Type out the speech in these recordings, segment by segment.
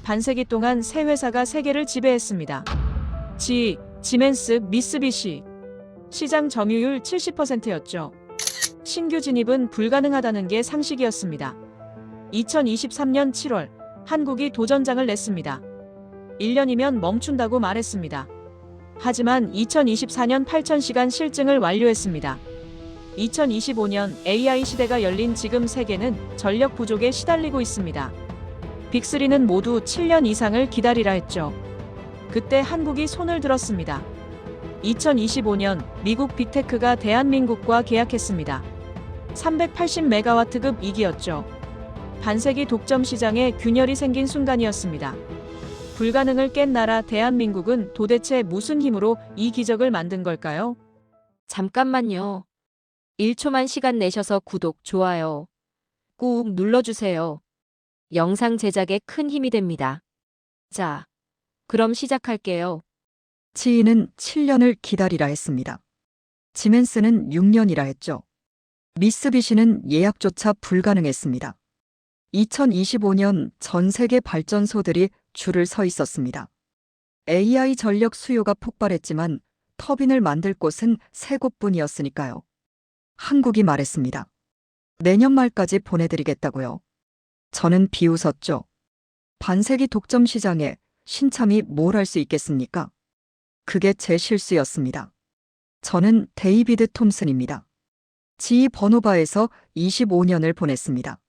반세기 동안 세 회사가 세계를 지배했습니다. GE, 지멘스, 미쓰비시. 시장 점유율 70%였죠. 신규 진입은 불가능하다는 게 상식이었습니다. 2023년 7월 한국이 도전장을 냈습니다. 1년이면 멈춘다고 말했습니다. 하지만 2024년 8,000시간 실증을 완료했습니다. 2025년 AI 시대가 열린 지금 세계는 전력 부족에 시달리고 있습니다. 빅3는 모두 7년 이상을 기다리라 했죠. 그때 한국이 손을 들었습니다. 2025년 미국 빅테크가 대한민국과 계약했습니다. 380메가와트급 2기였죠. 반세기 독점 시장에 균열이 생긴 순간이었습니다. 불가능을 깬 나라 대한민국은 도대체 무슨 힘으로 이 기적을 만든 걸까요? 잠깐만요. 1초만 시간 내셔서 구독, 좋아요 꾹 눌러주세요. 영상 제작에 큰 힘이 됩니다. 자, 그럼 시작할게요. GE는 7년을 기다리라 했습니다. 지멘스는 6년이라 했죠. 미쓰비시는 예약조차 불가능했습니다. 2025년 전 세계 발전소들이 줄을 서 있었습니다. AI 전력 수요가 폭발했지만 터빈을 만들 곳은 3곳뿐이었으니까요. 한국이 말했습니다. 내년 말까지 보내드리겠다고요. 저는 비웃었죠. 반세기 독점 시장에 신참이 뭘 할 수 있겠습니까? 그게 제 실수였습니다. 저는 데이비드 톰슨입니다. GE 버노바에서 25년을 보냈습니다.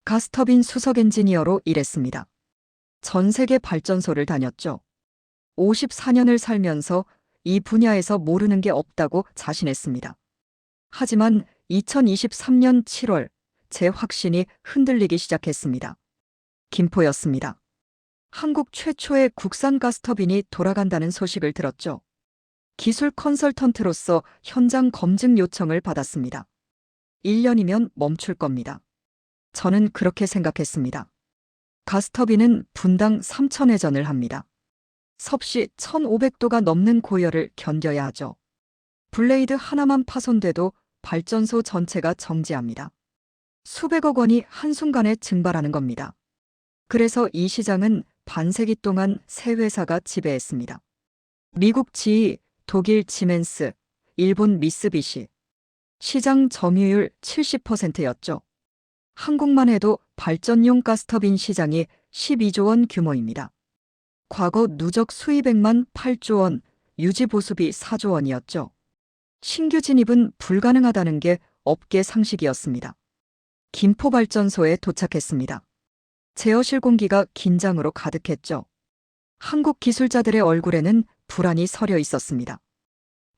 가스터빈 수석 엔지니어로 일했습니다. 전 세계 발전소를 다녔죠. 54년을 살면서 이 분야에서 모르는 게 없다고 자신했습니다. 하지만 2023년 7월 제 확신이 흔들리기 시작했습니다. 김포였습니다. 한국 최초의 국산 가스터빈이 돌아간다는 소식을 들었죠. 기술 컨설턴트로서 현장 검증 요청을 받았습니다. 1년이면 멈출 겁니다. 저는 그렇게 생각했습니다. 가스터빈은 분당 3,000회전을 합니다. 섭씨 1,500도가 넘는 고열을 견뎌야 하죠. 블레이드 하나만 파손돼도 발전소 전체가 정지합니다. 수백억 원이 한순간에 증발하는 겁니다. 그래서 이 시장은 반세기 동안 세 회사가 지배했습니다. 미국 GE, 독일 지멘스, 일본 미쓰비시. 시장 점유율 70%였죠. 한국만 해도 발전용 가스터빈 시장이 12조 원 규모입니다. 과거 누적 수입액만 8조 원, 유지보수비 4조 원이었죠. 신규 진입은 불가능하다는 게 업계 상식이었습니다. 김포발전소에 도착했습니다. 제어실 공기가 긴장으로 가득했죠. 한국 기술자들의 얼굴에는 불안이 서려 있었습니다.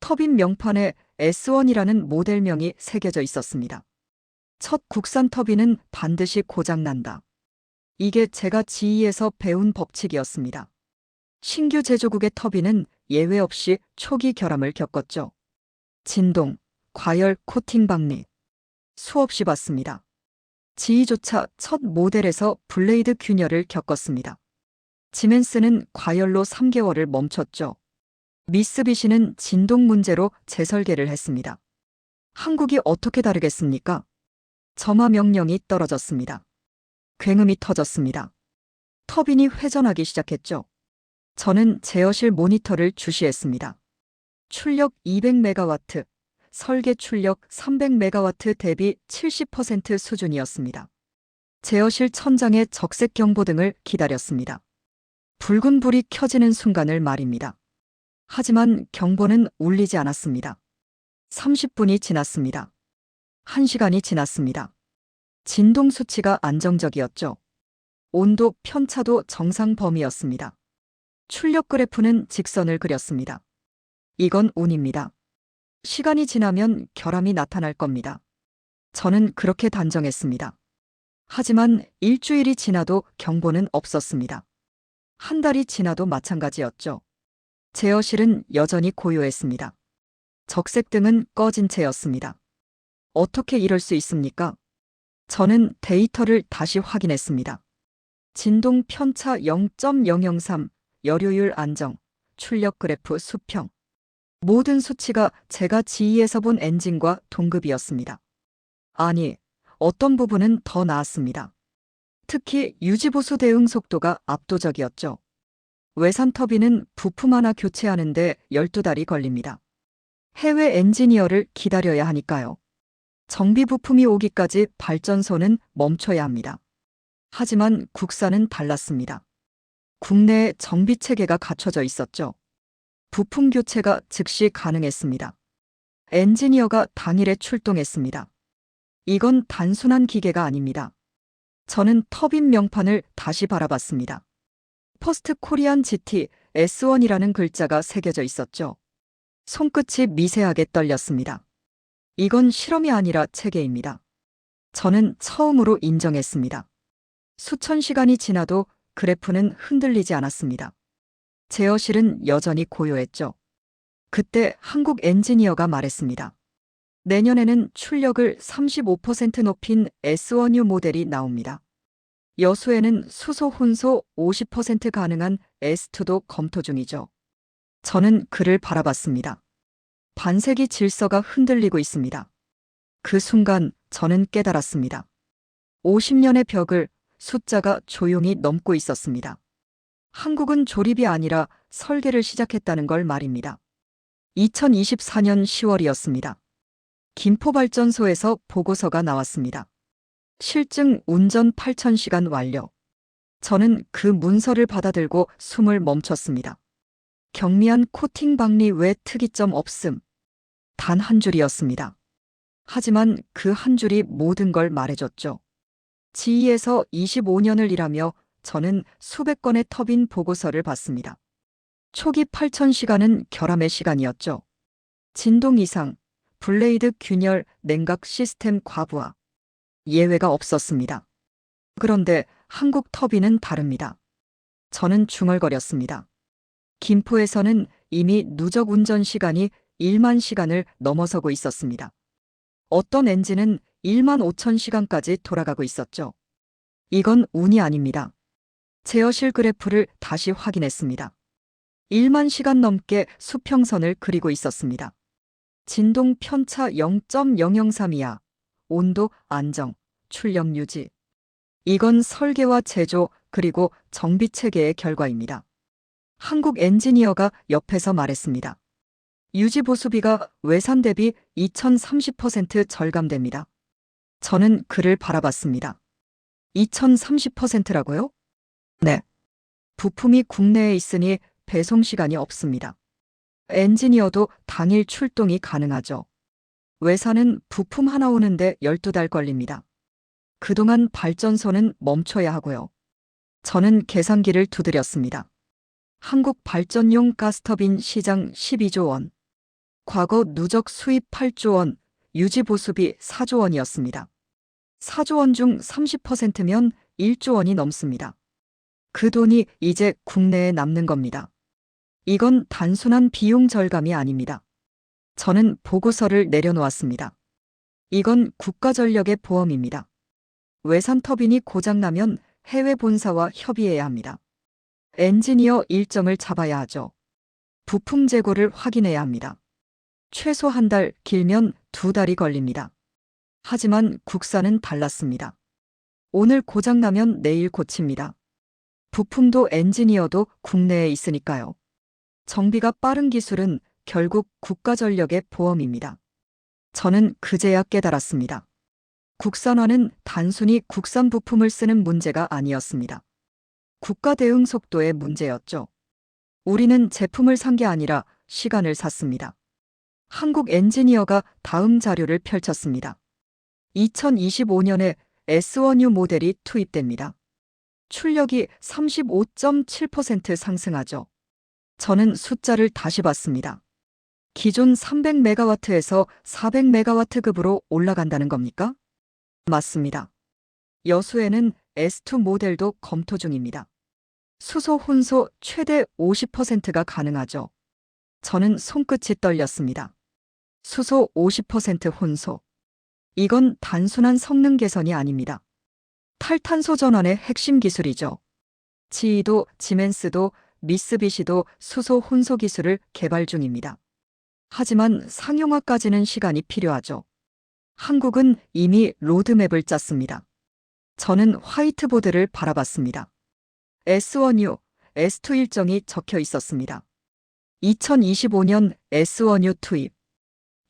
터빈 명판에 S1이라는 모델명이 새겨져 있었습니다. 첫 국산 터빈은 반드시 고장난다. 이게 제가 GE에서 배운 법칙이었습니다. 신규 제조국의 터빈은 예외 없이 초기 결함을 겪었죠. 진동, 과열, 코팅 박리. 수없이 봤습니다. GE조차 첫 모델에서 블레이드 균열을 겪었습니다. 지멘스는 과열로 3개월을 멈췄죠. 미쓰비시는 진동 문제로 재설계를 했습니다. 한국이 어떻게 다르겠습니까? 점화 명령이 떨어졌습니다. 굉음이 터졌습니다. 터빈이 회전하기 시작했죠. 저는 제어실 모니터를 주시했습니다. 출력 200메가와트, 설계 출력 300메가와트 대비 70% 수준이었습니다. 제어실 천장에 적색 경보등을 기다렸습니다. 붉은 불이 켜지는 순간을 말입니다. 하지만 경보는 울리지 않았습니다. 30분이 지났습니다. 1시간이 지났습니다. 진동 수치가 안정적이었죠. 온도 편차도 정상 범위였습니다. 출력 그래프는 직선을 그렸습니다. 이건 운입니다. 시간이 지나면 결함이 나타날 겁니다. 저는 그렇게 단정했습니다. 하지만 일주일이 지나도 경보는 없었습니다. 한 달이 지나도 마찬가지였죠. 제어실은 여전히 고요했습니다. 적색등은 꺼진 채였습니다. 어떻게 이럴 수 있습니까? 저는 데이터를 다시 확인했습니다. 진동 편차 0.003, 여료율 안정, 출력 그래프 수평. 모든 수치가 제가 GE에서 본 엔진과 동급이었습니다. 아니, 어떤 부분은 더 나았습니다. 특히 유지보수 대응 속도가 압도적이었죠. 외산 터빈은 부품 하나 교체하는데 12달이 걸립니다. 해외 엔지니어를 기다려야 하니까요. 정비 부품이 오기까지 발전소는 멈춰야 합니다. 하지만 국산은 달랐습니다. 국내에 정비 체계가 갖춰져 있었죠. 부품 교체가 즉시 가능했습니다. 엔지니어가 당일에 출동했습니다. 이건 단순한 기계가 아닙니다. 저는 터빈 명판을 다시 바라봤습니다. 퍼스트 코리안 GT S1이라는 글자가 새겨져 있었죠. 손끝이 미세하게 떨렸습니다. 이건 실험이 아니라 체계입니다. 저는 처음으로 인정했습니다. 수천 시간이 지나도 그래프는 흔들리지 않았습니다. 제어실은 여전히 고요했죠. 그때 한국 엔지니어가 말했습니다. 내년에는 출력을 35% 높인 S1U 모델이 나옵니다. 여수에는 수소 혼소 50% 가능한 S2도 검토 중이죠. 저는 그를 바라봤습니다. 반세기 질서가 흔들리고 있습니다. 그 순간 저는 깨달았습니다. 50년의 벽을 숫자가 조용히 넘고 있었습니다. 한국은 조립이 아니라 설계를 시작했다는 걸 말입니다. 2024년 10월이었습니다. 김포발전소에서 보고서가 나왔습니다. 실증 운전 8,000시간 완료. 저는 그 문서를 받아들고 숨을 멈췄습니다. 경미한 코팅 방리 외 특이점 없음. 단 한 줄이었습니다. 하지만 그 한 줄이 모든 걸 말해줬죠. 지휘에서 25년을 일하며 저는 수백 건의 터빈 보고서를 봤습니다. 초기 8,000시간은 결함의 시간이었죠. 진동 이상, 블레이드 균열, 냉각 시스템 과부하. 예외가 없었습니다. 그런데 한국 터빈은 다릅니다. 저는 중얼거렸습니다. 김포에서는 이미 누적 운전 시간이 1만 시간을 넘어서고 있었습니다. 어떤 엔진은 1만 5천 시간까지 돌아가고 있었죠. 이건 운이 아닙니다. 제어실 그래프를 다시 확인했습니다. 1만 시간 넘게 수평선을 그리고 있었습니다. 진동 편차 0.003 이하, 온도 안정, 출력 유지. 이건 설계와 제조 그리고 정비 체계의 결과입니다. 한국 엔지니어가 옆에서 말했습니다. 유지 보수비가 외산 대비 2030% 절감됩니다. 저는 그를 바라봤습니다. 2030%라고요? 네. 부품이 국내에 있으니 배송 시간이 없습니다. 엔지니어도 당일 출동이 가능하죠. 외산은 부품 하나 오는데 12달 걸립니다. 그동안 발전소는 멈춰야 하고요. 저는 계산기를 두드렸습니다. 한국 발전용 가스터빈 시장 12조 원. 과거 누적 수입 8조 원, 유지 보수비 4조 원이었습니다. 4조 원 중 30%면 1조 원이 넘습니다. 그 돈이 이제 국내에 남는 겁니다. 이건 단순한 비용 절감이 아닙니다. 저는 보고서를 내려놓았습니다. 이건 국가전력의 보험입니다. 외산 터빈이 고장나면 해외 본사와 협의해야 합니다. 엔지니어 일정을 잡아야 하죠. 부품 재고를 확인해야 합니다. 최소 한 달, 길면 2달이 걸립니다. 하지만 국산은 달랐습니다. 오늘 고장나면 내일 고칩니다. 부품도 엔지니어도 국내에 있으니까요. 정비가 빠른 기술은 결국 국가전력의 보험입니다. 저는 그제야 깨달았습니다. 국산화는 단순히 국산 부품을 쓰는 문제가 아니었습니다. 국가 대응 속도의 문제였죠. 우리는 제품을 산 게 아니라 시간을 샀습니다. 한국 엔지니어가 다음 자료를 펼쳤습니다. 2025년에 S1U 모델이 투입됩니다. 출력이 35.7% 상승하죠. 저는 숫자를 다시 봤습니다. 기존 300메가와트에서 400메가와트급으로 올라간다는 겁니까? 맞습니다. 여수에는 S2 모델도 검토 중입니다. 수소 혼소 최대 50%가 가능하죠. 저는 손끝이 떨렸습니다. 수소 50% 혼소. 이건 단순한 성능 개선이 아닙니다. 탈탄소 전환의 핵심 기술이죠. 지이도 지멘스도 미쓰비시도 수소 혼소 기술을 개발 중입니다. 하지만 상용화까지는 시간이 필요하죠. 한국은 이미 로드맵을 짰습니다. 저는 화이트보드를 바라봤습니다. S1U, S2 일정이 적혀 있었습니다. 2025년 S1U 투입,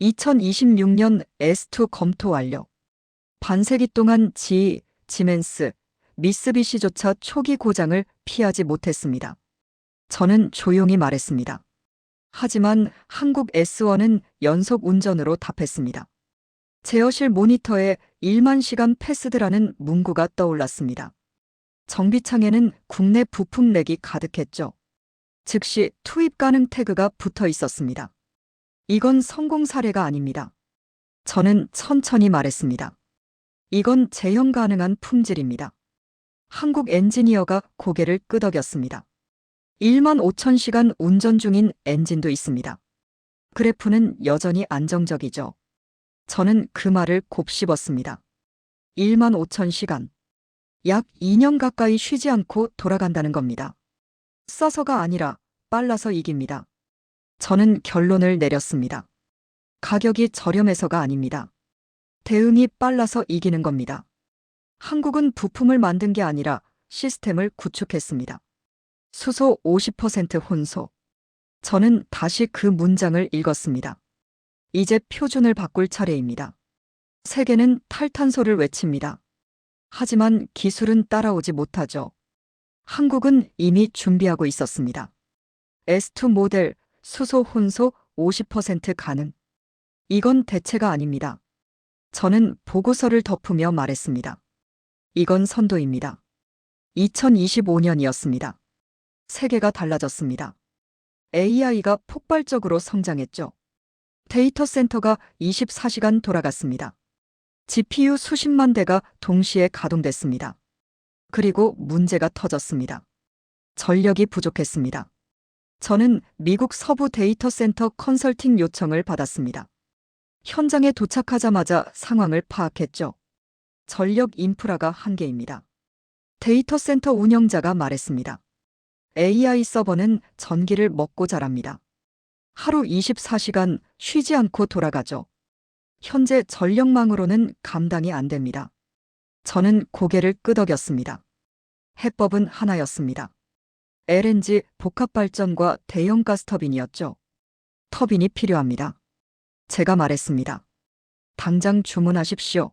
2026년 S2 검토 완료. 반세기 동안 GE, 지멘스, 미쓰비시조차 초기 고장을 피하지 못했습니다. 저는 조용히 말했습니다. 하지만 한국 S1은 연속 운전으로 답했습니다. 제어실 모니터에 1만 시간 패스드라는 문구가 떠올랐습니다. 정비창에는 국내 부품 렉이 가득했죠. 즉시 투입 가능 태그가 붙어 있었습니다. 이건 성공 사례가 아닙니다. 저는 천천히 말했습니다. 이건 재현 가능한 품질입니다. 한국 엔지니어가 고개를 끄덕였습니다. 1만 5천 시간 운전 중인 엔진도 있습니다. 그래프는 여전히 안정적이죠. 저는 그 말을 곱씹었습니다. 1만 5천 시간. 약 2년 가까이 쉬지 않고 돌아간다는 겁니다. 써서가 아니라 빨라서 이깁니다. 저는 결론을 내렸습니다. 가격이 저렴해서가 아닙니다. 대응이 빨라서 이기는 겁니다. 한국은 부품을 만든 게 아니라 시스템을 구축했습니다. 수소 50% 혼소. 저는 다시 그 문장을 읽었습니다. 이제 표준을 바꿀 차례입니다. 세계는 탈탄소를 외칩니다. 하지만 기술은 따라오지 못하죠. 한국은 이미 준비하고 있었습니다. S2 모델 수소 혼소 50% 가능. 이건 대체가 아닙니다. 저는 보고서를 덮으며 말했습니다. 이건 선도입니다. 2025년이었습니다. 세계가 달라졌습니다. AI가 폭발적으로 성장했죠. 데이터 센터가 24시간 돌아갔습니다. GPU 수십만 대가 동시에 가동됐습니다. 그리고 문제가 터졌습니다. 전력이 부족했습니다. 저는 미국 서부 데이터 센터 컨설팅 요청을 받았습니다. 현장에 도착하자마자 상황을 파악했죠. 전력 인프라가 한계입니다. 데이터 센터 운영자가 말했습니다. AI 서버는 전기를 먹고 자랍니다. 하루 24시간 쉬지 않고 돌아가죠. 현재 전력망으로는 감당이 안 됩니다. 저는 고개를 끄덕였습니다. 해법은 하나였습니다. LNG 복합발전과 대형 가스터빈이었죠. 터빈이 필요합니다. 제가 말했습니다. 당장 주문하십시오.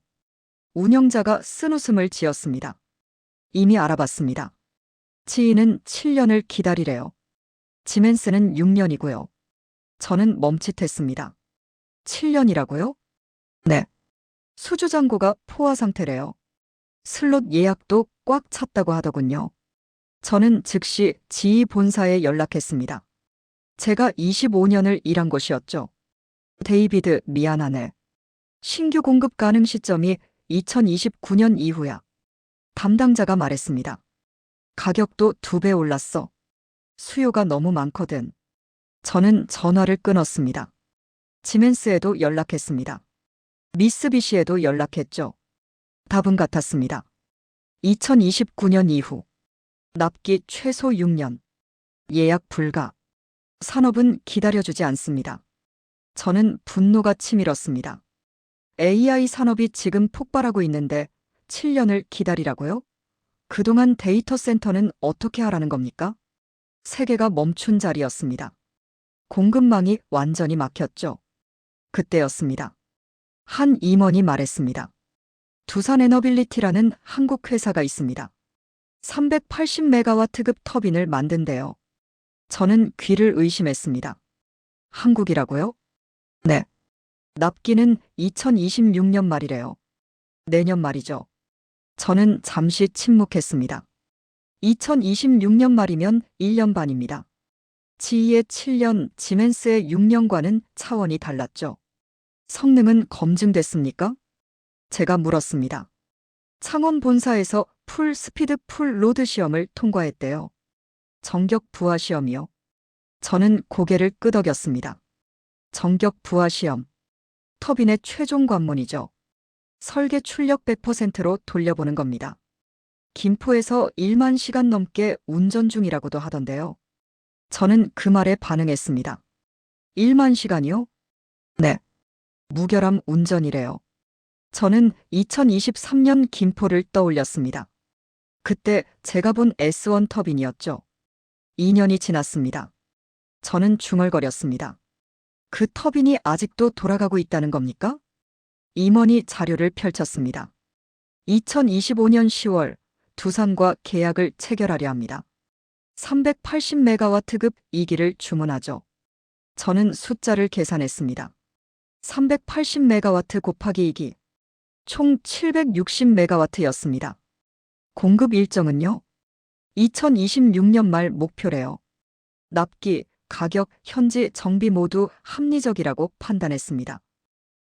운영자가 쓴웃음을 지었습니다. 이미 알아봤습니다. 지인은 7년을 기다리래요. 지멘스는 6년이고요. 저는 멈칫했습니다. 7년이라고요? 네. 수주잔고가 포화 상태래요. 슬롯 예약도 꽉 찼다고 하더군요. 저는 즉시 지휘 본사에 연락했습니다. 제가 25년을 일한 곳이었죠. 데이비드, 미안하네. 신규 공급 가능 시점이 2029년 이후야. 담당자가 말했습니다. 가격도 2배 올랐어. 수요가 너무 많거든. 저는 전화를 끊었습니다. 지멘스에도 연락했습니다. 미쓰비시에도 연락했죠. 답은 같았습니다. 2029년 이후. 납기 최소 6년. 예약 불가. 산업은 기다려주지 않습니다. 저는 분노가 치밀었습니다. AI 산업이 지금 폭발하고 있는데 7년을 기다리라고요? 그동안 데이터 센터는 어떻게 하라는 겁니까? 세계가 멈춘 자리였습니다. 공급망이 완전히 막혔죠. 그때였습니다. 한 임원이 말했습니다. 두산에너빌리티라는 한국 회사가 있습니다. 380메가와트급 터빈을 만든대요. 저는 귀를 의심했습니다. 한국이라고요? 네. 납기는 2026년 말이래요. 내년 말이죠. 저는 잠시 침묵했습니다. 2026년 말이면 1년 반입니다. GE의 7년, 지멘스의 6년과는 차원이 달랐죠. 성능은 검증됐습니까? 제가 물었습니다. 창원 본사에서 풀 스피드 풀 로드 시험을 통과했대요. 정격 부하 시험이요. 저는 고개를 끄덕였습니다. 정격 부하 시험. 터빈의 최종 관문이죠. 설계 출력 100%로 돌려보는 겁니다. 김포에서 1만 시간 넘게 운전 중이라고도 하던데요. 저는 그 말에 반응했습니다. 1만 시간이요? 네. 무결함 운전이래요. 저는 2023년 김포를 떠올렸습니다. 그때 제가 본 S1 터빈이었죠. 2년이 지났습니다. 저는 중얼거렸습니다. 그 터빈이 아직도 돌아가고 있다는 겁니까? 임원이 자료를 펼쳤습니다. 2025년 10월 두산과 계약을 체결하려 합니다. 380메가와트급 2기를 주문하죠. 저는 숫자를 계산했습니다. 380메가와트 곱하기 2기, 총 760메가와트였습니다. 공급 일정은요? 2026년 말 목표래요. 납기, 가격, 현지 정비 모두 합리적이라고 판단했습니다.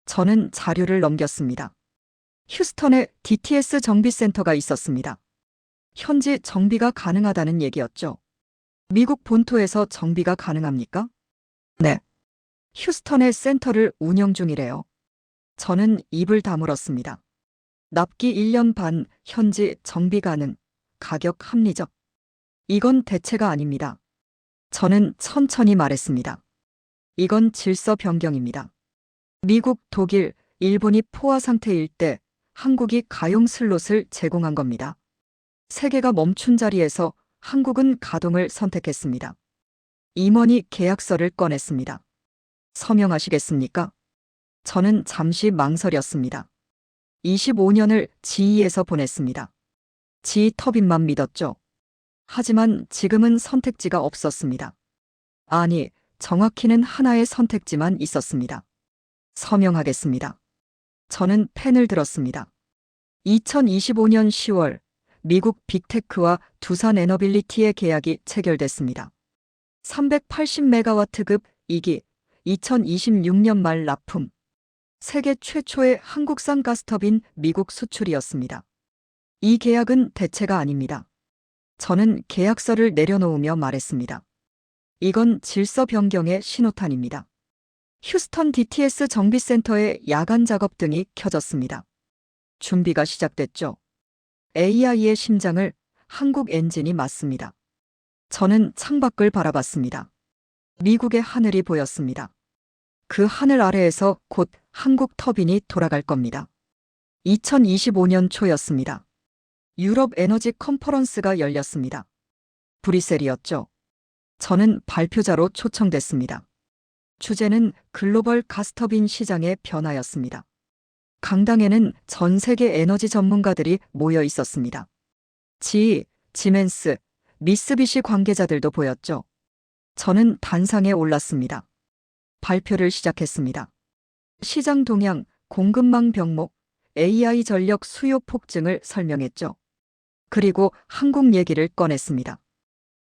저는 자료를 넘겼습니다. 휴스턴에 DTS 정비센터가 있었습니다. 현지 정비가 가능하다는 얘기였죠. 미국 본토에서 정비가 가능합니까? 네. 휴스턴의 센터를 운영 중이래요. 저는 입을 다물었습니다. 납기 1년 반, 현지 정비 가능, 가격 합리적. 이건 대체가 아닙니다. 저는 천천히 말했습니다. 이건 질서 변경입니다. 미국, 독일, 일본이 포화 상태일 때 한국이 가용 슬롯을 제공한 겁니다. 세계가 멈춘 자리에서 한국은 가동을 선택했습니다. 임원이 계약서를 꺼냈습니다. 서명하시겠습니까? 저는 잠시 망설였습니다. 25년을 GE에서 보냈습니다. GE 터빈만 믿었죠. 하지만 지금은 선택지가 없었습니다. 아니, 정확히는 하나의 선택지만 있었습니다. 서명하겠습니다. 저는 펜을 들었습니다. 2025년 10월 미국 빅테크와 두산 에너빌리티의 계약이 체결됐습니다. 380메가와트급 2기, 2026년 말 납품. 세계 최초의 한국산 가스터빈 미국 수출이었습니다. 이 계약은 대체가 아닙니다. 저는 계약서를 내려놓으며 말했습니다. 이건 질서 변경의 신호탄입니다. 휴스턴 DTS 정비센터의 야간 작업 등이 켜졌습니다. 준비가 시작됐죠. AI의 심장을 한국 엔진이 맞습니다. 저는 창밖을 바라봤습니다. 미국의 하늘이 보였습니다. 그 하늘 아래에서 곧 한국 터빈이 돌아갈 겁니다. 2025년 초였습니다. 유럽 에너지 컨퍼런스가 열렸습니다. 브뤼셀이었죠. 저는 발표자로 초청됐습니다. 주제는 글로벌 가스터빈 시장의 변화였습니다. 강당에는 전 세계 에너지 전문가들이 모여 있었습니다. GE, 지멘스, 미쓰비시 관계자들도 보였죠. 저는 단상에 올랐습니다. 발표를 시작했습니다. 시장 동향, 공급망 병목, AI 전력 수요 폭증을 설명했죠. 그리고 한국 얘기를 꺼냈습니다.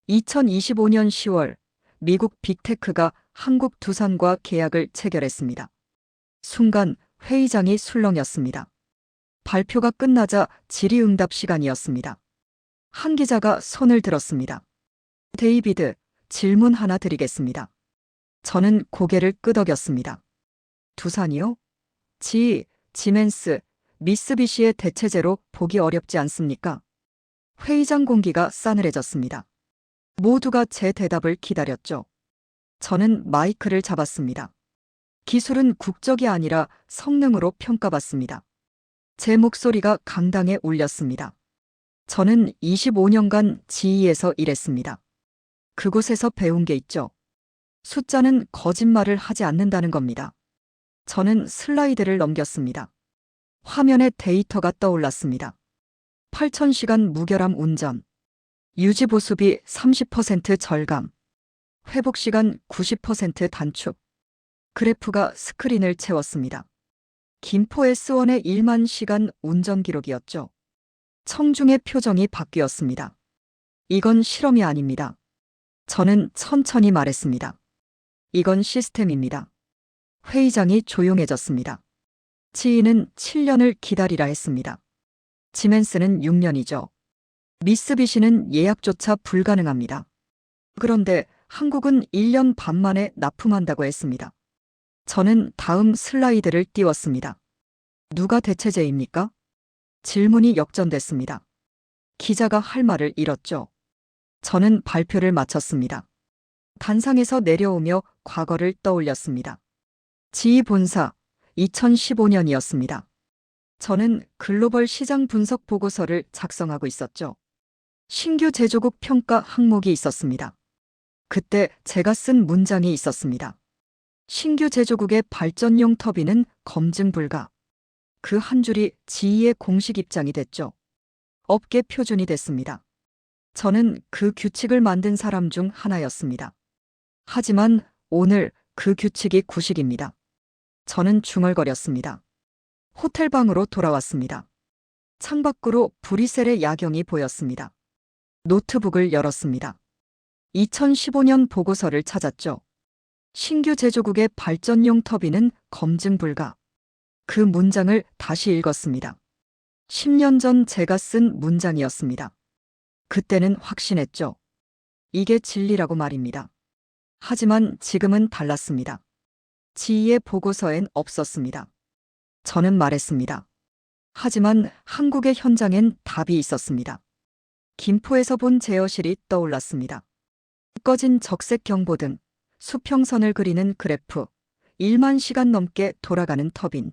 2025년 10월 미국 빅테크가 한국 두산과 계약을 체결했습니다. 순간 회의장이 술렁였습니다. 발표가 끝나자 질의응답 시간이었습니다. 한 기자가 손을 들었습니다. 데이비드, 질문 하나 드리겠습니다. 저는 고개를 끄덕였습니다. 두산이요? GE, 지멘스, 미쓰비시의 대체제로 보기 어렵지 않습니까? 회의장 공기가 싸늘해졌습니다. 모두가 제 대답을 기다렸죠. 저는 마이크를 잡았습니다. 기술은 국적이 아니라 성능으로 평가받습니다. 제 목소리가 강당에 울렸습니다. 저는 25년간 GE에서 일했습니다. 그곳에서 배운 게 있죠. 숫자는 거짓말을 하지 않는다는 겁니다. 저는 슬라이드를 넘겼습니다. 화면에 데이터가 떠올랐습니다. 8,000시간 무결함 운전, 유지보수비 30% 절감, 회복시간 90% 단축. 그래프가 스크린을 채웠습니다. 김포 S1의 1만 시간 운전 기록이었죠. 청중의 표정이 바뀌었습니다. 이건 실험이 아닙니다. 저는 천천히 말했습니다. 이건 시스템입니다. 회의장이 조용해졌습니다. GE는 7년을 기다리라 했습니다. 지멘스는 6년이죠. 미쓰비시는 예약조차 불가능합니다. 그런데 한국은 1년 반 만에 납품한다고 했습니다. 저는 다음 슬라이드를 띄웠습니다. 누가 대체제입니까? 질문이 역전됐습니다. 기자가 할 말을 잃었죠. 저는 발표를 마쳤습니다. 단상에서 내려오며 과거를 떠올렸습니다. GE 본사 2015년이었습니다. 저는 글로벌 시장 분석 보고서를 작성하고 있었죠. 신규 제조국 평가 항목이 있었습니다. 그때 제가 쓴 문장이 있었습니다. 신규 제조국의 발전용 터빈은 검증 불가. 그 한 줄이 지이의 공식 입장이 됐죠. 업계 표준이 됐습니다. 저는 그 규칙을 만든 사람 중 하나였습니다. 하지만 오늘 그 규칙이 구식입니다. 저는 중얼거렸습니다. 호텔방으로 돌아왔습니다. 창밖으로 브뤼셀의 야경이 보였습니다. 노트북을 열었습니다. 2015년 보고서를 찾았죠. 신규 제조국의 발전용 터빈은 검증 불가. 그 문장을 다시 읽었습니다. 10년 전 제가 쓴 문장이었습니다. 그때는 확신했죠. 이게 진리라고 말입니다. 하지만 지금은 달랐습니다. 지이의 보고서엔 없었습니다. 저는 말했습니다. 하지만 한국의 현장엔 답이 있었습니다. 김포에서 본 제어실이 떠올랐습니다. 꺼진 적색 경보등, 수평선을 그리는 그래프, 1만 시간 넘게 돌아가는 터빈.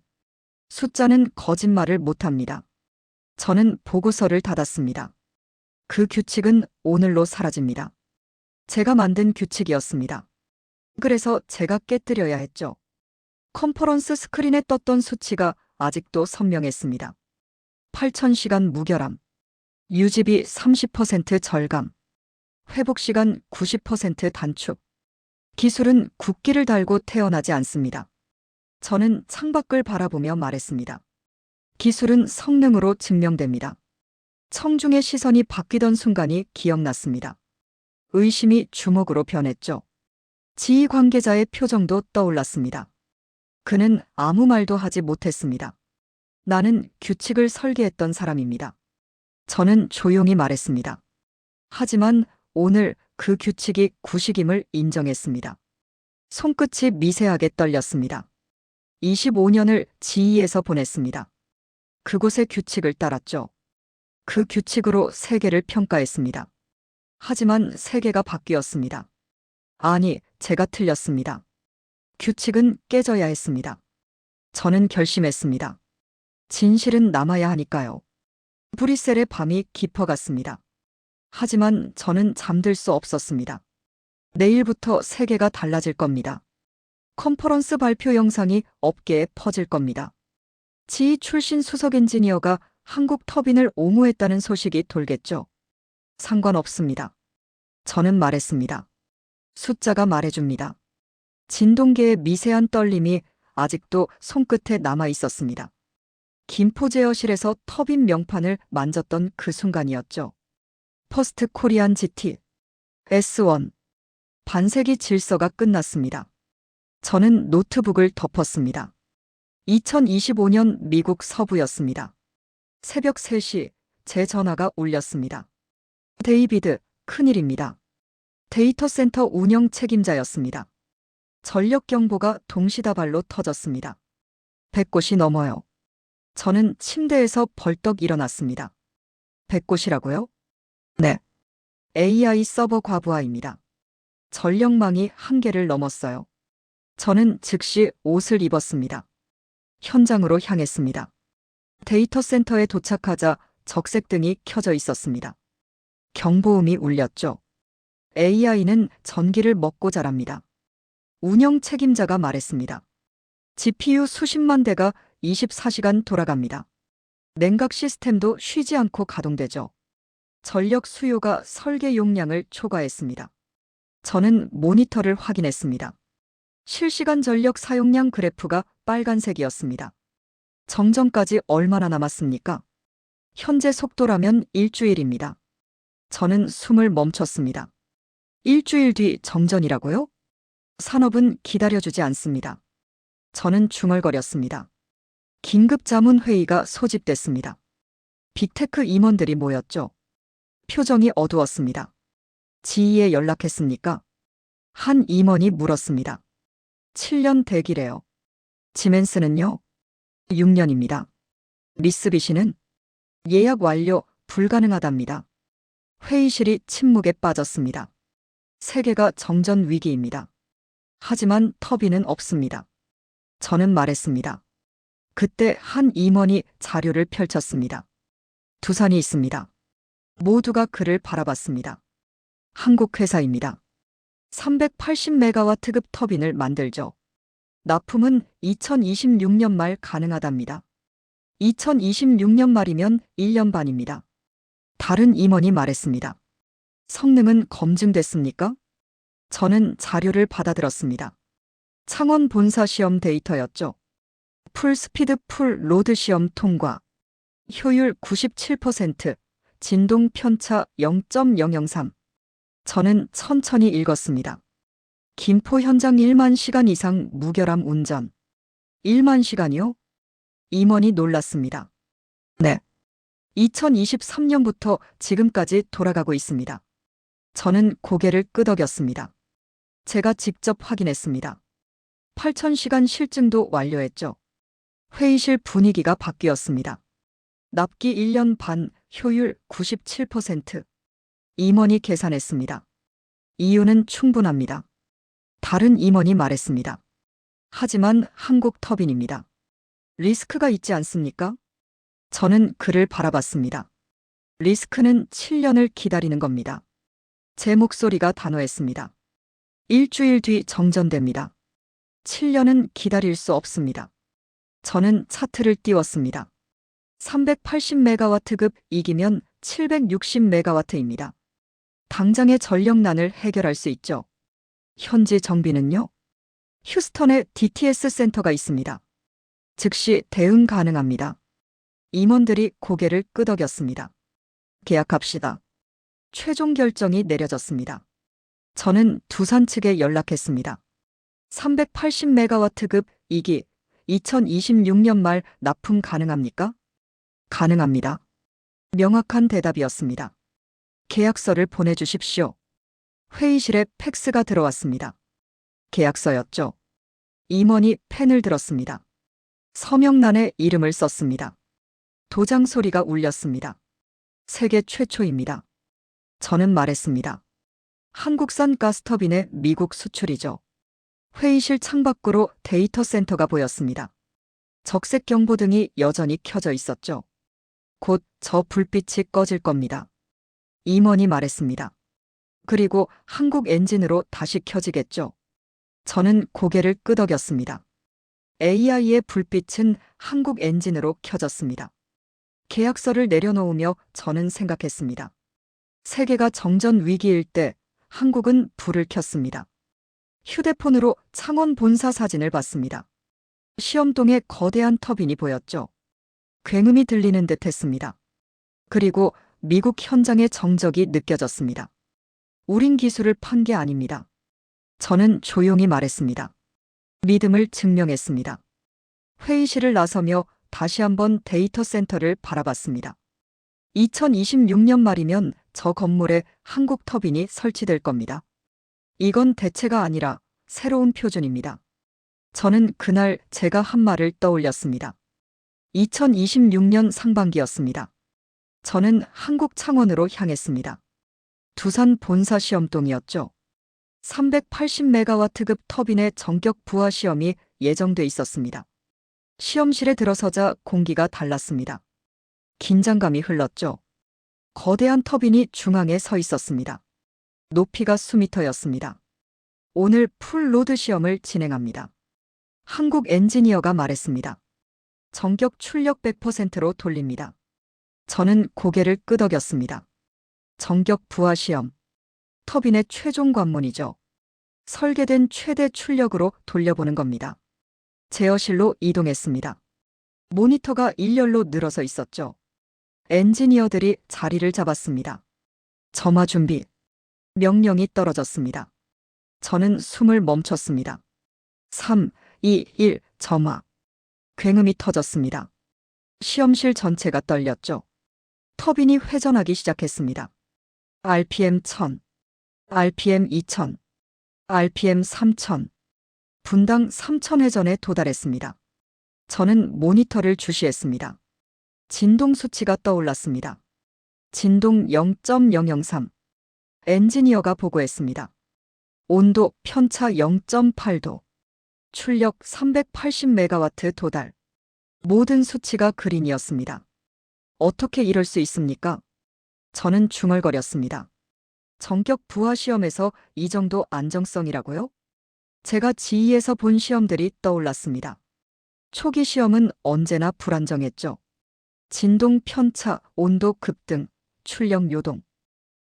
숫자는 거짓말을 못합니다. 저는 보고서를 닫았습니다. 그 규칙은 오늘로 사라집니다. 제가 만든 규칙이었습니다. 그래서 제가 깨뜨려야 했죠. 컨퍼런스 스크린에 떴던 수치가 아직도 선명했습니다. 8,000시간 무결함, 유지비 30% 절감, 회복시간 90% 단축. 기술은 국기를 달고 태어나지 않습니다. 저는 창밖을 바라보며 말했습니다. 기술은 성능으로 증명됩니다. 청중의 시선이 바뀌던 순간이 기억났습니다. 의심이 주목으로 변했죠. 지휘 관계자의 표정도 떠올랐습니다. 그는 아무 말도 하지 못했습니다. 나는 규칙을 설계했던 사람입니다. 저는 조용히 말했습니다. 하지만 오늘 그 규칙이 구식임을 인정했습니다. 손끝이 미세하게 떨렸습니다. 25년을 지휘에서 보냈습니다. 그곳의 규칙을 따랐죠. 그 규칙으로 세계를 평가했습니다. 하지만 세계가 바뀌었습니다. 아니, 제가 틀렸습니다. 규칙은 깨져야 했습니다. 저는 결심했습니다. 진실은 남아야 하니까요. 브뤼셀의 밤이 깊어갔습니다. 하지만 저는 잠들 수 없었습니다. 내일부터 세계가 달라질 겁니다. 컨퍼런스 발표 영상이 업계에 퍼질 겁니다. 지휘 출신 수석 엔지니어가 한국 터빈을 옹호했다는 소식이 돌겠죠. 상관없습니다. 저는 말했습니다. 숫자가 말해줍니다. 진동계의 미세한 떨림이 아직도 손끝에 남아 있었습니다. 김포 제어실에서 터빈 명판을 만졌던 그 순간이었죠. 퍼스트 코리안 GT S1 반세기 질서가 끝났습니다. 저는 노트북을 덮었습니다. 2025년 미국 서부였습니다. 새벽 3시 제 전화가 울렸습니다. 데이비드, 큰일입니다. 데이터 센터 운영 책임자였습니다. 전력 경보가 동시다발로 터졌습니다. 100곳이 넘어요. 저는 침대에서 벌떡 일어났습니다. 100곳이라고요? 네. AI 서버 과부하입니다. 전력망이 한계를 넘었어요. 저는 즉시 옷을 입었습니다. 현장으로 향했습니다. 데이터 센터에 도착하자 적색등이 켜져 있었습니다. 경보음이 울렸죠. AI는 전기를 먹고 자랍니다. 운영 책임자가 말했습니다. GPU 수십만 대가 24시간 돌아갑니다. 냉각 시스템도 쉬지 않고 가동되죠. 전력 수요가 설계 용량을 초과했습니다. 저는 모니터를 확인했습니다. 실시간 전력 사용량 그래프가 빨간색이었습니다. 정전까지 얼마나 남았습니까? 현재 속도라면 일주일입니다. 저는 숨을 멈췄습니다. 일주일 뒤 정전이라고요? 산업은 기다려주지 않습니다. 저는 중얼거렸습니다. 긴급 자문 회의가 소집됐습니다. 빅테크 임원들이 모였죠. 표정이 어두웠습니다. 지휘에 연락했습니까? 한 임원이 물었습니다. 7년 대기래요. 지멘스는요? 6년입니다. 미쓰비시는? 예약 완료 불가능하답니다. 회의실이 침묵에 빠졌습니다. 세계가 정전 위기입니다. 하지만 터빈은 없습니다. 저는 말했습니다. 그때 한 임원이 자료를 펼쳤습니다. 두산이 있습니다. 모두가 그를 바라봤습니다. 한국 회사입니다. 380메가와트급 터빈을 만들죠. 납품은 2026년 말 가능하답니다. 2026년 말이면 1년 반입니다. 다른 임원이 말했습니다. 성능은 검증됐습니까? 저는 자료를 받아들었습니다. 창원 본사 시험 데이터였죠. 풀 스피드 풀 로드 시험 통과. 효율 97%, 진동 편차 0.003. 저는 천천히 읽었습니다. 김포 현장 1만 시간 이상 무결함 운전. 1만 시간이요? 임원이 놀랐습니다. 네. 2023년부터 지금까지 돌아가고 있습니다. 저는 고개를 끄덕였습니다. 제가 직접 확인했습니다. 8,000시간 실증도 완료했죠. 회의실 분위기가 바뀌었습니다. 납기 1년 반, 효율 97%. 임원이 계산했습니다. 이유는 충분합니다. 다른 임원이 말했습니다. 하지만 한국 터빈입니다. 리스크가 있지 않습니까? 저는 그를 바라봤습니다. 리스크는 7년을 기다리는 겁니다. 제 목소리가 단호했습니다. 일주일 뒤 정전됩니다. 7년은 기다릴 수 없습니다. 저는 차트를 띄웠습니다. 380메가와트급 이기면 760메가와트입니다. 당장의 전력난을 해결할 수 있죠. 현지 정비는요? 휴스턴에 DTS 센터가 있습니다. 즉시 대응 가능합니다. 임원들이 고개를 끄덕였습니다. 계약합시다. 최종 결정이 내려졌습니다. 저는 두산 측에 연락했습니다. 380메가와트급 2기 2026년 말 납품 가능합니까? 가능합니다. 명확한 대답이었습니다. 계약서를 보내주십시오. 회의실에 팩스가 들어왔습니다. 계약서였죠. 임원이 펜을 들었습니다. 서명란에 이름을 썼습니다. 도장 소리가 울렸습니다. 세계 최초입니다. 저는 말했습니다. 한국산 가스터빈의 미국 수출이죠. 회의실 창밖으로 데이터 센터가 보였습니다. 적색 경보등이 여전히 켜져 있었죠. 곧 저 불빛이 꺼질 겁니다. 임원이 말했습니다. 그리고 한국 엔진으로 다시 켜지겠죠. 저는 고개를 끄덕였습니다. AI의 불빛은 한국 엔진으로 켜졌습니다. 계약서를 내려놓으며 저는 생각했습니다. 세계가 정전 위기일 때 한국은 불을 켰습니다. 휴대폰으로 창원 본사 사진을 봤습니다. 시험동에 거대한 터빈이 보였죠. 굉음이 들리는 듯 했습니다. 그리고 미국 현장의 정적이 느껴졌습니다. 우린 기술을 판 게 아닙니다. 저는 조용히 말했습니다. 믿음을 증명했습니다. 회의실을 나서며 다시 한번 데이터 센터를 바라봤습니다. 2026년 말이면 저 건물에 한국 터빈이 설치될 겁니다. 이건 대체가 아니라 새로운 표준입니다. 저는 그날 제가 한 말을 떠올렸습니다. 2026년 상반기였습니다. 저는 한국 창원으로 향했습니다. 두산 본사 시험동이었죠. 380메가와트급 터빈의 전격 부하 시험이 예정돼 있었습니다. 시험실에 들어서자 공기가 달랐습니다. 긴장감이 흘렀죠. 거대한 터빈이 중앙에 서 있었습니다. 높이가 수미터였습니다. 오늘 풀로드 시험을 진행합니다. 한국 엔지니어가 말했습니다. 전격 출력 100%로 돌립니다. 저는 고개를 끄덕였습니다. 전격 부하 시험. 터빈의 최종 관문이죠. 설계된 최대 출력으로 돌려보는 겁니다. 제어실로 이동했습니다. 모니터가 일렬로 늘어서 있었죠. 엔지니어들이 자리를 잡았습니다. 점화 준비. 명령이 떨어졌습니다. 저는 숨을 멈췄습니다. 3, 2, 1, 점화. 굉음이 터졌습니다. 시험실 전체가 떨렸죠. 터빈이 회전하기 시작했습니다. RPM 1000, RPM 2000, RPM 3000. 분당 3000회전에 도달했습니다. 저는 모니터를 주시했습니다. 진동 수치가 떠올랐습니다. 진동 0.003. 엔지니어가 보고했습니다. 온도 편차 0.8도. 출력 380메가와트 도달. 모든 수치가 그린이었습니다. 어떻게 이럴 수 있습니까? 저는 중얼거렸습니다. 전격 부하 시험에서 이 정도 안정성이라고요? 제가 지휘에서 본 시험들이 떠올랐습니다. 초기 시험은 언제나 불안정했죠. 진동 편차, 온도 급등, 출력 요동.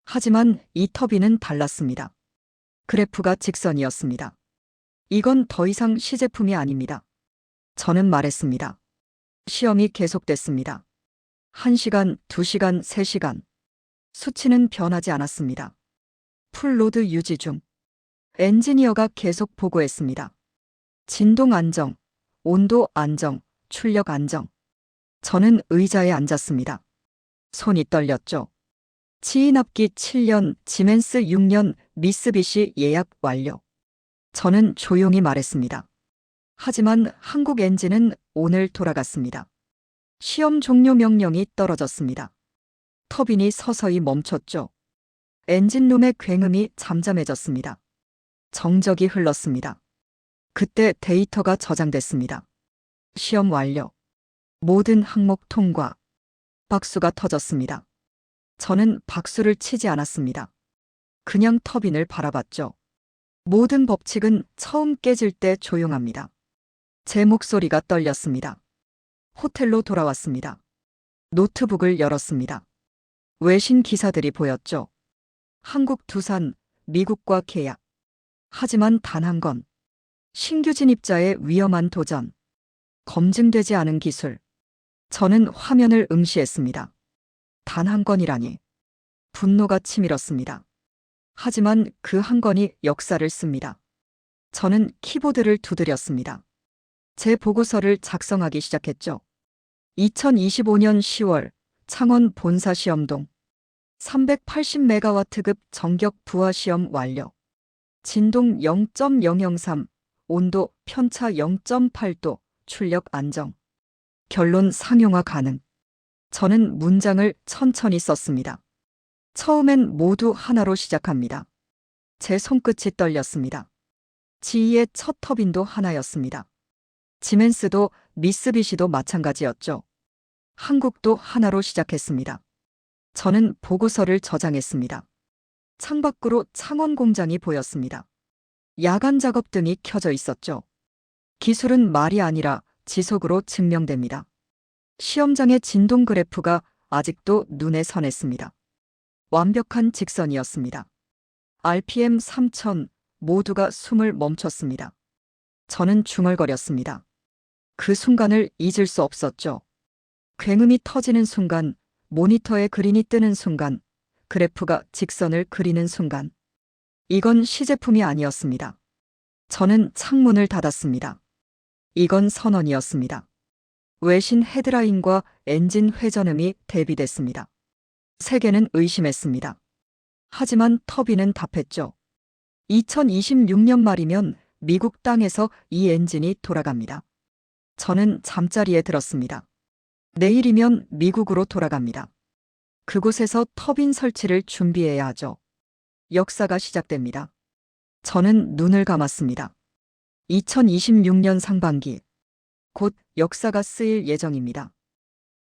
하지만 이 터빈은 달랐습니다. 그래프가 직선이었습니다. 이건 더 이상 시제품이 아닙니다. 저는 말했습니다. 시험이 계속됐습니다. 1시간, 2시간, 3시간. 수치는 변하지 않았습니다. 풀로드 유지 중. 엔지니어가 계속 보고했습니다. 진동 안정, 온도 안정, 출력 안정. 저는 의자에 앉았습니다. 손이 떨렸죠. 지인합기 7년, 지멘스 6년, 미쓰비시 예약 완료. 저는 조용히 말했습니다. 하지만 한국 엔진은 오늘 돌아갔습니다. 시험 종료 명령이 떨어졌습니다. 터빈이 서서히 멈췄죠. 엔진룸의 굉음이 잠잠해졌습니다. 정적이 흘렀습니다. 그때 데이터가 저장됐습니다. 시험 완료. 모든 항목 통과. 박수가 터졌습니다. 저는 박수를 치지 않았습니다. 그냥 터빈을 바라봤죠. 모든 법칙은 처음 깨질 때 조용합니다. 제 목소리가 떨렸습니다. 호텔로 돌아왔습니다. 노트북을 열었습니다. 외신 기사들이 보였죠. 한국 두산, 미국과 계약. 하지만 단 한 건. 신규 진입자의 위험한 도전. 검증되지 않은 기술. 저는 화면을 응시했습니다. 단 한 건이라니. 분노가 치밀었습니다. 하지만 그 한 건이 역사를 씁니다. 저는 키보드를 두드렸습니다. 제 보고서를 작성하기 시작했죠. 2025년 10월 창원 본사 시험동 380메가와트급 전격 부하 시험 완료. 진동 0.003, 온도 편차 0.8도, 출력 안정. 결론 상용화 가능. 저는 문장을 천천히 썼습니다. 처음엔 모두 하나로 시작합니다. 제 손끝이 떨렸습니다. 지휘의 첫 터빈도 하나였습니다. 지멘스도 미쓰비시도 마찬가지였죠. 한국도 하나로 시작했습니다. 저는 보고서를 저장했습니다. 창밖으로 창원 공장이 보였습니다. 야간 작업 등이 켜져 있었죠. 기술은 말이 아니라 지속으로 증명됩니다. 시험장의 진동 그래프가 아직도 눈에 선했습니다. 완벽한 직선이었습니다. RPM 3000 모두가 숨을 멈췄습니다. 저는 중얼거렸습니다. 그 순간을 잊을 수 없었죠. 굉음이 터지는 순간, 모니터에 그린이 뜨는 순간, 그래프가 직선을 그리는 순간. 이건 시제품이 아니었습니다. 저는 창문을 닫았습니다. 이건 선언이었습니다. 외신 헤드라인과 엔진 회전음이 대비됐습니다. 세계는 의심했습니다. 하지만 터빈은 답했죠. 2026년 말이면 미국 땅에서 이 엔진이 돌아갑니다. 저는 잠자리에 들었습니다. 내일이면 미국으로 돌아갑니다. 그곳에서 터빈 설치를 준비해야 하죠. 역사가 시작됩니다. 저는 눈을 감았습니다. 2026년 상반기. 곧 역사가 쓰일 예정입니다.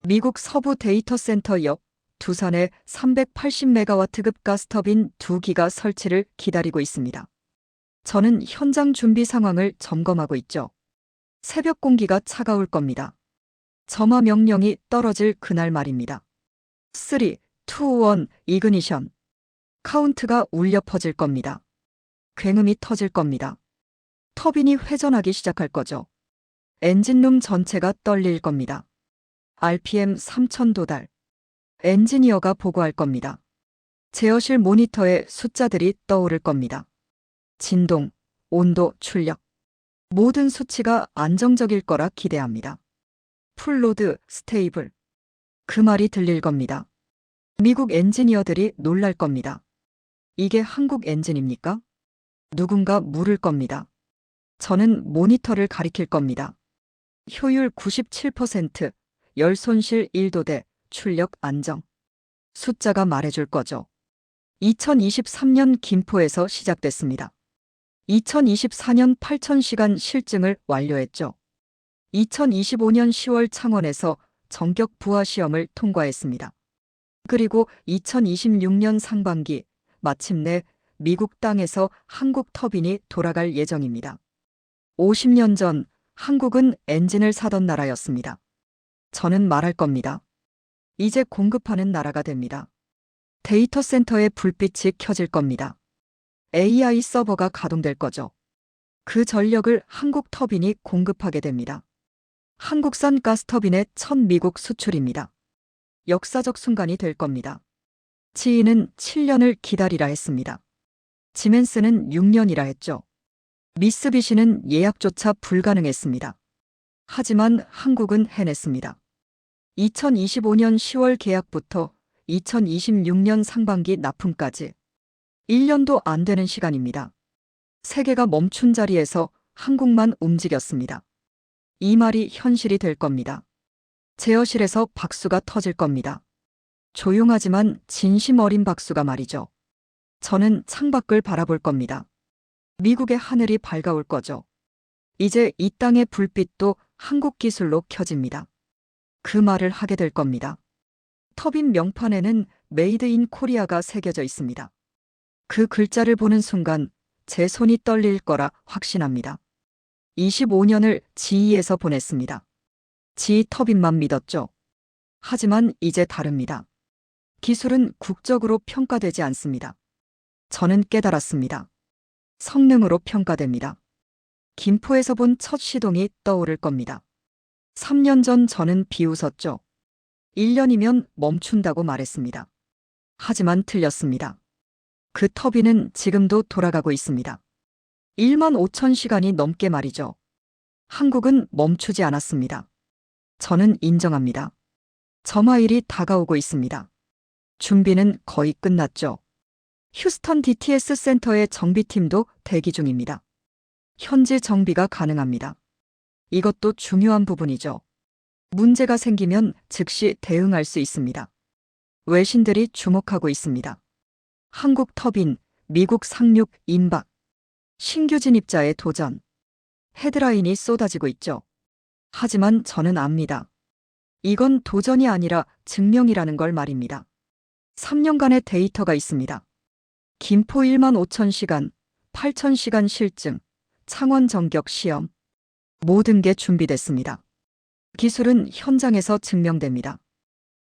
미국 서부 데이터 센터 옆 두산에 380메가와트급 가스터빈 2기가 설치를 기다리고 있습니다. 저는 현장 준비 상황을 점검하고 있죠. 새벽 공기가 차가울 겁니다. 점화 명령이 떨어질 그날 말입니다. 3, 2, 1, 이그니션. 카운트가 울려 퍼질 겁니다. 굉음이 터질 겁니다. 터빈이 회전하기 시작할 거죠. 엔진룸 전체가 떨릴 겁니다. RPM 3000 도달. 엔지니어가 보고할 겁니다. 제어실 모니터에 숫자들이 떠오를 겁니다. 진동, 온도, 출력. 모든 수치가 안정적일 거라 기대합니다. 풀로드, 스테이블. 그 말이 들릴 겁니다. 미국 엔지니어들이 놀랄 겁니다. 이게 한국 엔진입니까? 누군가 물을 겁니다. 저는 모니터를 가리킬 겁니다. 효율 97%, 열 손실 1도대, 출력 안정. 숫자가 말해줄 거죠. 2023년 김포에서 시작됐습니다. 2024년 8,000시간 실증을 완료했죠. 2025년 10월 창원에서 전격 부하 시험을 통과했습니다. 그리고 2026년 상반기 마침내 미국 땅에서 한국 터빈이 돌아갈 예정입니다. 50년 전 한국은 엔진을 사던 나라였습니다. 저는 말할 겁니다. 이제 공급하는 나라가 됩니다. 데이터 센터에 불빛이 켜질 겁니다. AI 서버가 가동될 거죠. 그 전력을 한국 터빈이 공급하게 됩니다. 한국산 가스터빈의 첫 미국 수출입니다. 역사적 순간이 될 겁니다. 지인은 7년을 기다리라 했습니다. 지멘스는 6년이라 했죠. 미쓰비시는 예약조차 불가능했습니다. 하지만 한국은 해냈습니다. 2025년 10월 계약부터 2026년 상반기 납품까지 1년도 안 되는 시간입니다. 세계가 멈춘 자리에서 한국만 움직였습니다. 이 말이 현실이 될 겁니다. 제어실에서 박수가 터질 겁니다. 조용하지만 진심 어린 박수가 말이죠. 저는 창밖을 바라볼 겁니다. 미국의 하늘이 밝아올 거죠. 이제 이 땅의 불빛도 한국 기술로 켜집니다. 그 말을 하게 될 겁니다. 터빈 명판에는 메이드 인 코리아가 새겨져 있습니다. 그 글자를 보는 순간 제 손이 떨릴 거라 확신합니다. 25년을 GE에서 보냈습니다. GE 터빈만 믿었죠. 하지만 이제 다릅니다. 기술은 국적으로 평가되지 않습니다. 저는 깨달았습니다. 성능으로 평가됩니다. 김포에서 본 첫 시동이 떠오를 겁니다. 3년 전 저는 비웃었죠. 1년이면 멈춘다고 말했습니다. 하지만 틀렸습니다. 그 터빈은 지금도 돌아가고 있습니다. 1만 5천 시간이 넘게 말이죠. 한국은 멈추지 않았습니다. 저는 인정합니다. 점화일이 다가오고 있습니다. 준비는 거의 끝났죠. 휴스턴 DTS 센터의 정비팀도 대기 중입니다. 현지 정비가 가능합니다. 이것도 중요한 부분이죠. 문제가 생기면 즉시 대응할 수 있습니다. 외신들이 주목하고 있습니다. 한국 터빈, 미국 상륙 임박, 신규 진입자의 도전. 헤드라인이 쏟아지고 있죠. 하지만 저는 압니다. 이건 도전이 아니라 증명이라는 걸 말입니다. 3년간의 데이터가 있습니다. 김포 1만 5천 시간, 8천 시간 실증, 창원 전격 시험. 모든 게 준비됐습니다. 기술은 현장에서 증명됩니다.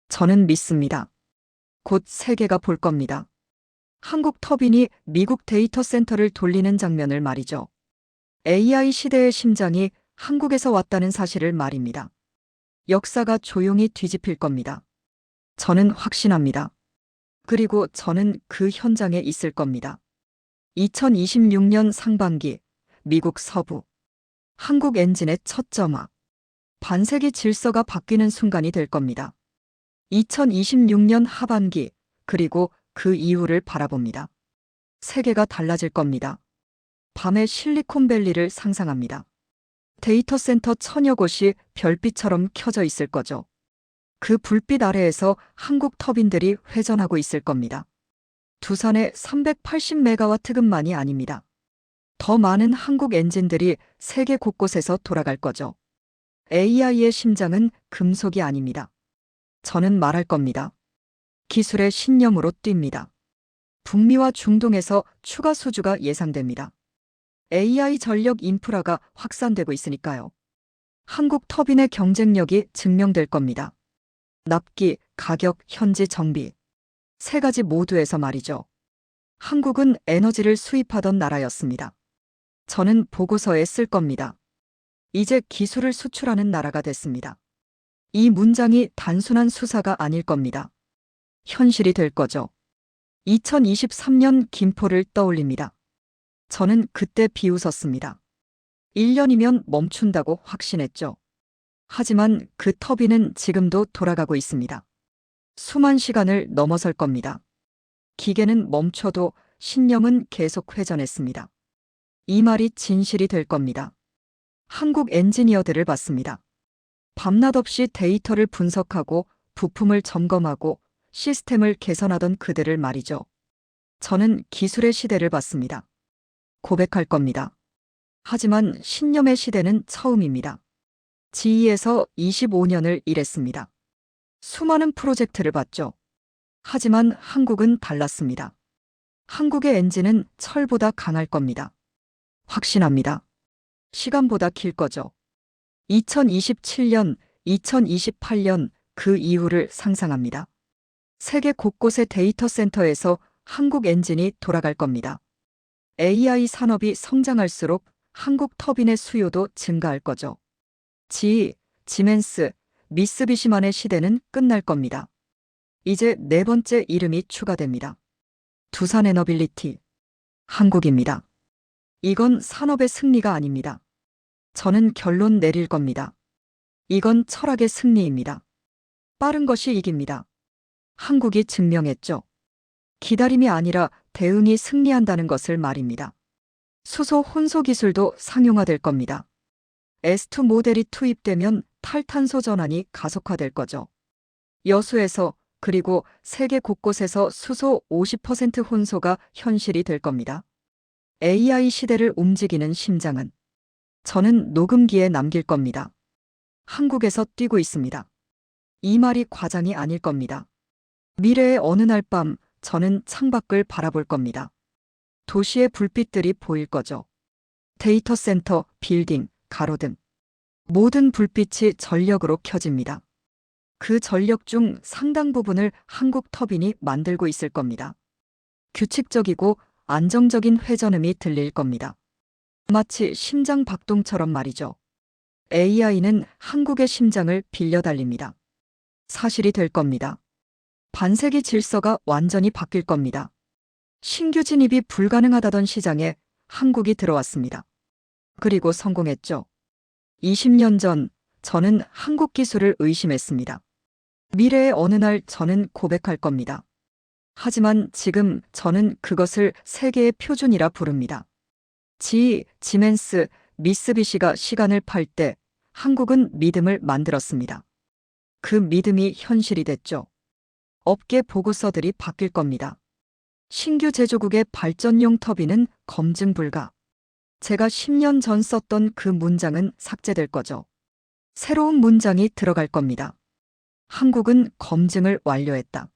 저는 믿습니다. 곧 세계가 볼 겁니다. 한국 터빈이 미국 데이터 센터를 돌리는 장면을 말이죠. AI 시대의 심장이 한국에서 왔다는 사실을 말입니다. 역사가 조용히 뒤집힐 겁니다. 저는 확신합니다. 그리고 저는 그 현장에 있을 겁니다. 2026년 상반기 미국 서부 한국 엔진의 첫 점화. 반세기 질서가 바뀌는 순간이 될 겁니다. 2026년 하반기 그리고 그 이후를 바라봅니다. 세계가 달라질 겁니다. 밤의 실리콘밸리를 상상합니다. 데이터 센터 천여 곳이 별빛처럼 켜져 있을 거죠. 그 불빛 아래에서 한국 터빈들이 회전하고 있을 겁니다. 두산의 380메가와트급만이 아닙니다. 더 많은 한국 엔진들이 세계 곳곳에서 돌아갈 거죠. AI의 심장은 금속이 아닙니다. 저는 말할 겁니다. 기술의 신념으로 뜁니다. 북미와 중동에서 추가 수주가 예상됩니다. AI 전력 인프라가 확산되고 있으니까요. 한국 터빈의 경쟁력이 증명될 겁니다. 납기, 가격, 현지 정비. 세 가지 모두에서 말이죠. 한국은 에너지를 수입하던 나라였습니다. 저는 보고서에 쓸 겁니다. 이제 기술을 수출하는 나라가 됐습니다. 이 문장이 단순한 수사가 아닐 겁니다. 현실이 될 거죠. 2023년 김포를 떠올립니다. 저는 그때 비웃었습니다. 1년이면 멈춘다고 확신했죠. 하지만 그 터빈은 지금도 돌아가고 있습니다. 수만 시간을 넘어설 겁니다. 기계는 멈춰도 신념은 계속 회전했습니다. 이 말이 진실이 될 겁니다. 한국 엔지니어들을 봤습니다. 밤낮 없이 데이터를 분석하고 부품을 점검하고 시스템을 개선하던 그들을 말이죠. 저는 기술의 시대를 봤습니다. 고백할 겁니다. 하지만 신념의 시대는 처음입니다. GE에서 25년을 일했습니다. 수많은 프로젝트를 봤죠. 하지만 한국은 달랐습니다. 한국의 엔진은 철보다 강할 겁니다. 확신합니다. 시간보다 길 거죠. 2027년, 2028년 그 이후를 상상합니다. 세계 곳곳의 데이터 센터에서 한국 엔진이 돌아갈 겁니다. AI 산업이 성장할수록 한국 터빈의 수요도 증가할 거죠. GE, 지멘스, 미쓰비시만의 시대는 끝날 겁니다. 이제 네 번째 이름이 추가됩니다. 두산에너빌리티. 한국입니다. 이건 산업의 승리가 아닙니다. 저는 결론 내릴 겁니다. 이건 철학의 승리입니다. 빠른 것이 이깁니다. 한국이 증명했죠. 기다림이 아니라 대응이 승리한다는 것을 말입니다. 수소 혼소 기술도 상용화될 겁니다. S2 모델이 투입되면 탈탄소 전환이 가속화될 거죠. 여수에서 그리고 세계 곳곳에서 수소 50% 혼소가 현실이 될 겁니다. AI 시대를 움직이는 심장은 저는 녹음기에 남길 겁니다. 한국에서 뛰고 있습니다. 이 말이 과장이 아닐 겁니다. 미래의 어느 날 밤 저는 창밖을 바라볼 겁니다. 도시의 불빛들이 보일 거죠. 데이터 센터, 빌딩, 가로등. 모든 불빛이 전력으로 켜집니다. 그 전력 중 상당 부분을 한국 터빈이 만들고 있을 겁니다. 규칙적이고 안정적인 회전음이 들릴 겁니다. 마치 심장 박동처럼 말이죠. AI는 한국의 심장을 빌려 달립니다. 사실이 될 겁니다. 반세기 질서가 완전히 바뀔 겁니다. 신규 진입이 불가능하다던 시장에 한국이 들어왔습니다. 그리고 성공했죠. 20년 전 저는 한국 기술을 의심했습니다. 미래의 어느 날 저는 고백할 겁니다. 하지만 지금 저는 그것을 세계의 표준이라 부릅니다. GE, 지멘스, 미쓰비시가 시간을 팔 때 한국은 믿음을 만들었습니다. 그 믿음이 현실이 됐죠. 업계 보고서들이 바뀔 겁니다. 신규 제조국의 발전용 터빈은 검증 불가. 제가 10년 전 썼던 그 문장은 삭제될 거죠. 새로운 문장이 들어갈 겁니다. 한국은 검증을 완료했다.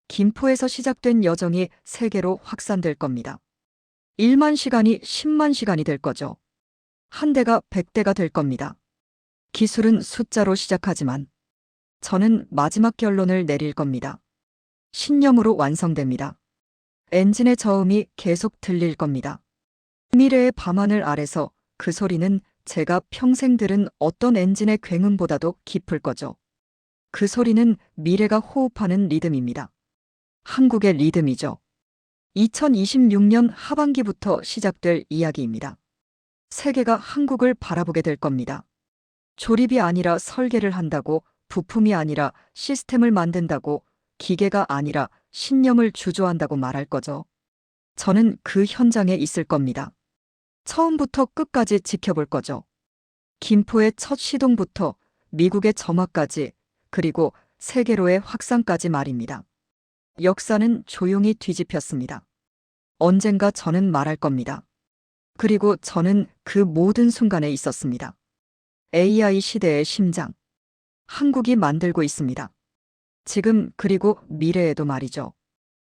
김포에서 시작된 여정이 세계로 확산될 겁니다. 1만 시간이 10만 시간이 될 거죠. 한 대가 100대가 될 겁니다. 기술은 숫자로 시작하지만 저는 마지막 결론을 내릴 겁니다. 신념으로 완성됩니다. 엔진의 저음이 계속 들릴 겁니다. 미래의 밤하늘 아래서 그 소리는 제가 평생 들은 어떤 엔진의 굉음보다도 깊을 거죠. 그 소리는 미래가 호흡하는 리듬입니다. 한국의 리듬이죠. 2026년 하반기부터 시작될 이야기입니다. 세계가 한국을 바라보게 될 겁니다. 조립이 아니라 설계를 한다고, 부품이 아니라 시스템을 만든다고, 기계가 아니라 신념을 주조한다고 말할 거죠. 저는 그 현장에 있을 겁니다. 처음부터 끝까지 지켜볼 거죠. 김포의 첫 시동부터 미국의 점화까지, 그리고 세계로의 확산까지 말입니다. 역사는 조용히 뒤집혔습니다. 언젠가 저는 말할 겁니다. 그리고 저는 그 모든 순간에 있었습니다. AI 시대의 심장. 한국이 만들고 있습니다. 지금 그리고 미래에도 말이죠.